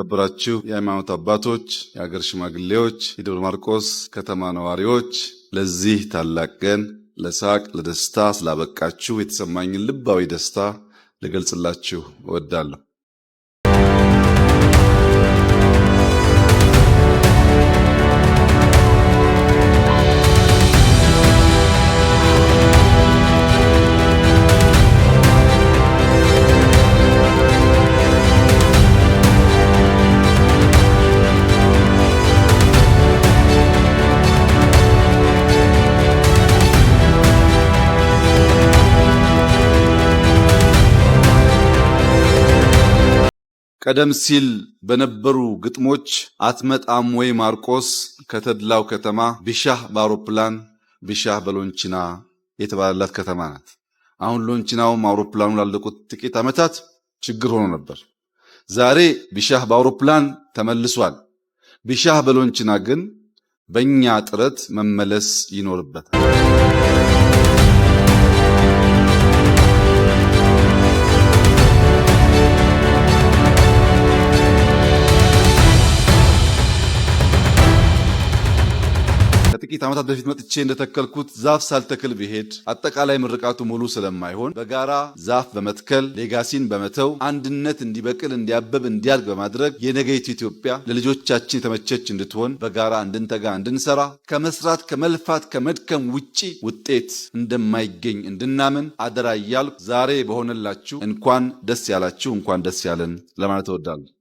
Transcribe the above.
የተከበራችሁ የሃይማኖት አባቶች፣ የሀገር ሽማግሌዎች፣ የደብረ ማርቆስ ከተማ ነዋሪዎች ለዚህ ታላቅ ቀን ለሳቅ ለደስታ ስላበቃችሁ የተሰማኝን ልባዊ ደስታ ልገልጽላችሁ እወዳለሁ። ቀደም ሲል በነበሩ ግጥሞች አትመጣም ወይ ማርቆስ ከተድላው ከተማ ቢሻህ በአውሮፕላን ቢሻህ በሎንቺና የተባለላት ከተማ ናት። አሁን ሎንቺናውም አውሮፕላኑ ላለቁት ጥቂት ዓመታት ችግር ሆኖ ነበር። ዛሬ ቢሻህ በአውሮፕላን ተመልሷል። ቢሻህ በሎንቺና ግን በእኛ ጥረት መመለስ ይኖርበታል። ከጥቂት ዓመታት በፊት መጥቼ እንደተከልኩት ዛፍ ሳልተክል ብሄድ አጠቃላይ ምርቃቱ ሙሉ ስለማይሆን በጋራ ዛፍ በመትከል ሌጋሲን በመተው አንድነት እንዲበቅል እንዲያበብ እንዲያድግ በማድረግ የነገይቱ ኢትዮጵያ ለልጆቻችን የተመቸች እንድትሆን በጋራ እንድንተጋ እንድንሰራ ከመስራት ከመልፋት ከመድከም ውጪ ውጤት እንደማይገኝ እንድናምን አደራ እያልኩ ዛሬ በሆነላችሁ እንኳን ደስ ያላችሁ እንኳን ደስ ያለን ለማለት እወዳለሁ።